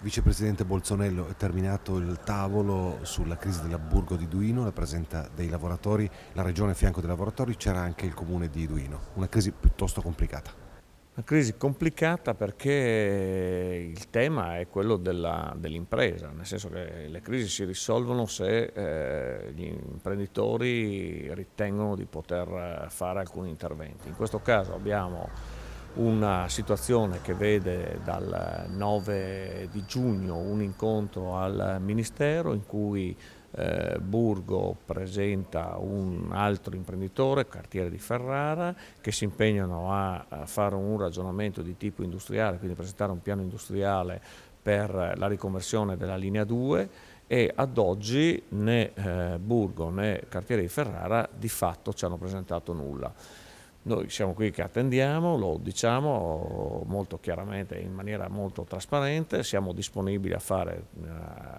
Vicepresidente Bolzonello, è terminato il tavolo sulla crisi della Burgo di Duino, la presenza dei lavoratori, la regione a fianco dei lavoratori, c'era anche il comune di Duino, una crisi piuttosto complicata. Una crisi complicata perché il tema è quello dell'impresa, nel senso che le crisi si risolvono se gli imprenditori ritengono di poter fare alcuni interventi. In questo caso abbiamo una situazione che vede dal 9 di giugno un incontro al Ministero in cui Burgo presenta un altro imprenditore, Cartiere di Ferrara, che si impegnano a fare un ragionamento di tipo industriale, quindi presentare un piano industriale per la riconversione della linea 2, e ad oggi né Burgo né Cartiere di Ferrara di fatto ci hanno presentato nulla. Noi siamo qui che attendiamo, lo diciamo molto chiaramente, in maniera molto trasparente, siamo disponibili a fare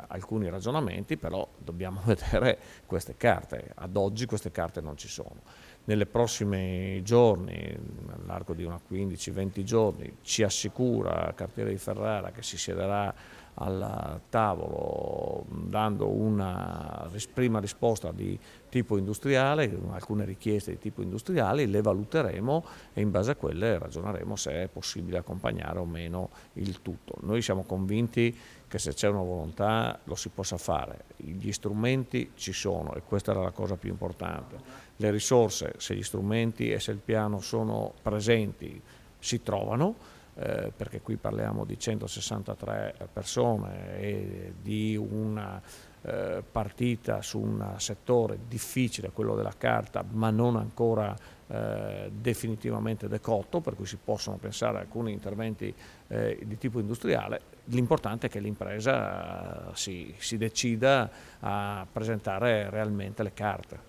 alcuni ragionamenti, però dobbiamo vedere queste carte. Ad oggi queste carte non ci sono. Nei prossimi giorni, all'arco di una 15-20 giorni, ci assicura Cartiere di Ferrara che si siederà al tavolo dando una prima risposta di tipo industriale, alcune richieste di tipo industriale, le valuteremo e in base a quelle ragioneremo se è possibile accompagnare o meno il tutto. Noi siamo convinti che se c'è una volontà lo si possa fare, gli strumenti ci sono e questa era la cosa più importante. Le risorse, se gli strumenti e se il piano sono presenti, si trovano. Perché qui parliamo di 163 persone e di una partita su un settore difficile, quello della carta, ma non ancora definitivamente decotto, per cui si possono pensare a alcuni interventi di tipo industriale. L'importante è che l'impresa si decida a presentare realmente le carte.